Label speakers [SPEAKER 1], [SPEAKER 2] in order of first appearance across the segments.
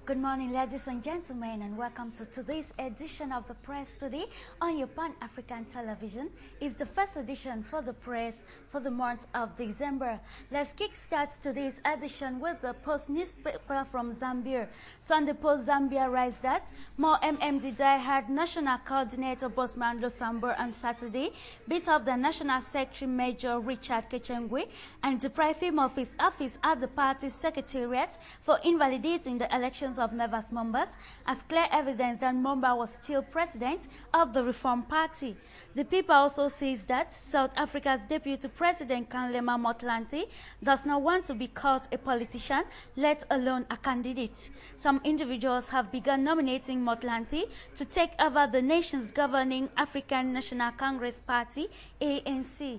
[SPEAKER 1] Good morning, ladies and gentlemen, and welcome to today's edition of the Press Today on your Pan-African television. It's the first edition for the press for the month of December. Let's kickstart today's edition with the Post newspaper from Zambia. Sunday Post Zambia writes that more MMD diehard National Coordinator Bosman Losambo on Saturday beat up the National Secretary Major Richard Kechengwe and deprived him of his office at the party's secretariat for invalidating the elections of Nevers members as clear evidence that Mumba was still president of the Reform Party. The paper also says that South Africa's Deputy President Kgalema Motlanthe does not want to be called a politician, let alone a candidate. Some individuals have begun nominating Motlanthe to take over the nation's governing African National Congress Party, ANC.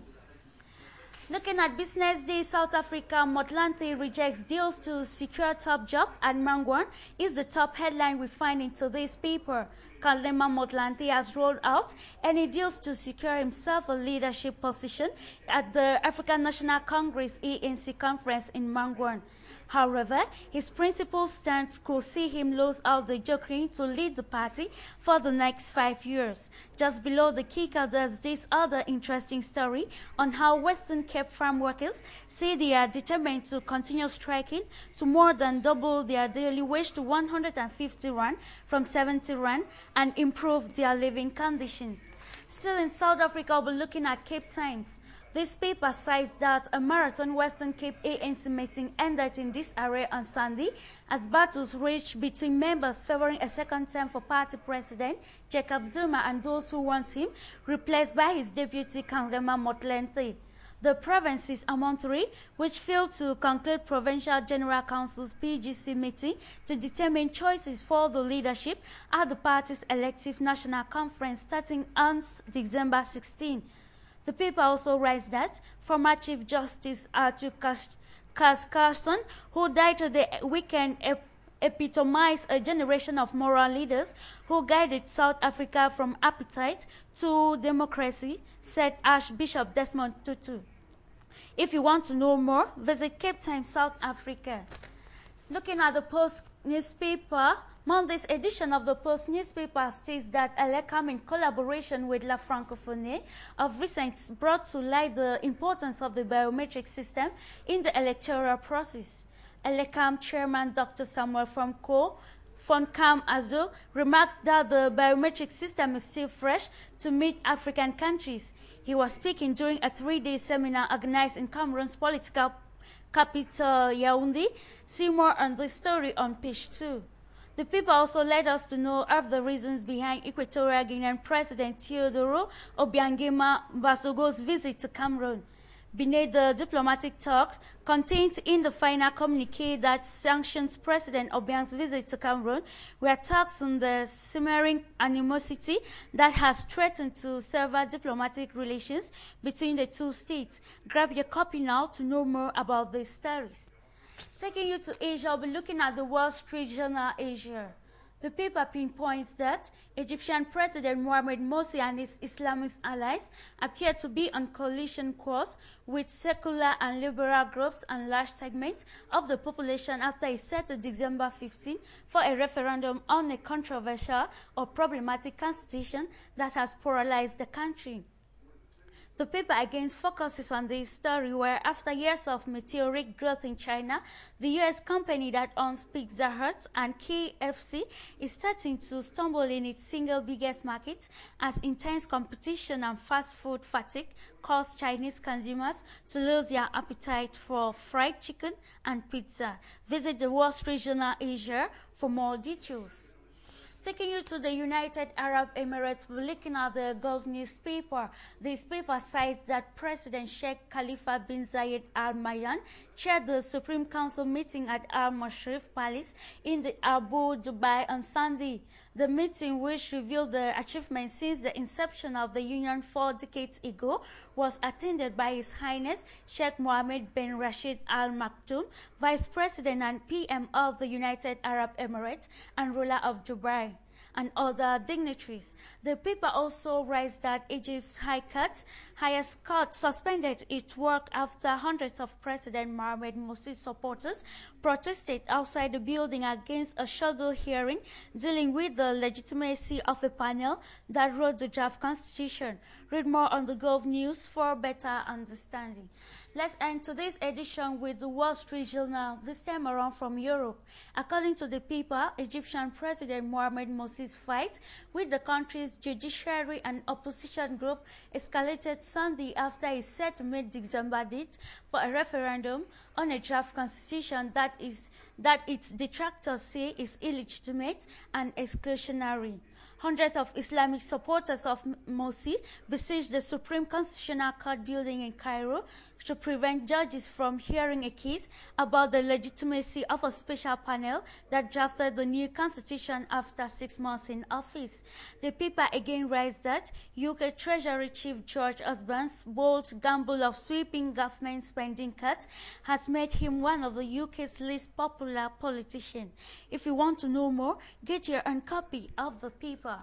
[SPEAKER 1] Looking at Business Day, South Africa, Motlanthe rejects deals to secure top job at Mangwan is the top headline we find in today's paper. Kgalema Motlanthe has rolled out any deals to secure himself a leadership position at the African National Congress ANC conference in Mangwan. However, his principal stance could see him lose out the jockeying to lead the party for the next 5 years. Just below the kicker, there's this other interesting story on how Western Cape farm workers say they are determined to continue striking to more than double their daily wage to 150 rand from 70 rand and improve their living conditions. Still in South Africa, we're looking at Cape Times. This paper cites that a marathon Western Cape ANC meeting ended in disarray on Sunday as battles raged between members favoring a second term for party president Jacob Zuma and those who want him replaced by his deputy Kgalema Motlanthe. The provinces among three, which failed to conclude Provincial General Council's PGC meeting to determine choices for the leadership at the party's elective national conference starting on December 16. The paper also writes that former Chief Justice Arthur Carson, who died the weekend, epitomized a generation of moral leaders who guided South Africa from appetite to democracy, said Archbishop Desmond Tutu. If you want to know more, visit Cape Town, South Africa. Looking at the Post newspaper, Monday's edition of the Post newspaper states that ELECAM, in collaboration with La Francophonie, of recent brought to light the importance of the biometric system in the electoral process. ELECAM chairman Dr. Samuel Foncam Azo remarks that the biometric system is still fresh to meet African countries. He was speaking during a 3-day seminar organized in Cameroon's political capital, Yaoundé. See more on this story on page 2. The paper also led us to know of the reasons behind Equatorial Guinean President Teodoro Obiangema Basogo's visit to Cameroon. Beneath the diplomatic talk contained in the final communique that sanctions President Obiang's visit to Cameroon were talks on the simmering animosity that has threatened to sever diplomatic relations between the two states. Grab your copy now to know more about these stories. Taking you to Asia, we'll be looking at the Wall Street Journal Asia. The paper pinpoints that Egyptian President Mohamed Morsi and his Islamist allies appear to be on coalition course with secular and liberal groups and large segments of the population after he set the December 15 for a referendum on a controversial or problematic constitution that has polarized the country. The paper again focuses on this story where, after years of meteoric growth in China, the U.S. company that owns Pizza Hut and KFC is starting to stumble in its single biggest market as intense competition and fast food fatigue cause Chinese consumers to lose their appetite for fried chicken and pizza. Visit the Wall Street Journal Asia for more details. Taking you to the United Arab Emirates, we're looking at the Gulf newspaper. This paper cites that President Sheikh Khalifa bin Zayed Al Nahyan chaired the Supreme Council meeting at Al Mashrif Palace in the Abu Dubai on Sunday. The meeting, which revealed the achievements since the inception of the Union 4 decades ago, was attended by His Highness Sheikh Mohammed bin Rashid Al Maktoum, Vice President and PM of the United Arab Emirates and ruler of Dubai. and other dignitaries. The paper also raised that Egypt's highest court suspended its work after hundreds of President Mohamed Morsi's supporters protested outside the building against a scheduled hearing dealing with the legitimacy of a panel that wrote the draft constitution. Read more on the Gulf News for better understanding. Let's end today's edition with the Wall Street Journal, this time around from Europe. According to the paper, Egyptian President Mohamed Morsi's fight with the country's judiciary and opposition group escalated Sunday after he set mid-December date for a referendum on a draft constitution that its detractors say is illegitimate and exclusionary. Hundreds of Islamic supporters of Morsi besieged the Supreme Constitutional Court building in Cairo to prevent judges from hearing a case about the legitimacy of a special panel that drafted the new constitution after 6 months in office. The paper again raised that UK Treasury Chief George Osborne's bold gamble of sweeping government spending cuts has made him one of the UK's least popular politicians. If you want to know more, get your own copy of the paper.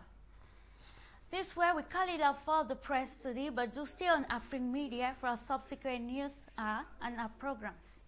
[SPEAKER 1] This is where we call it off for the press today, but do stay on AFRIQUE Media for our subsequent news and our programs.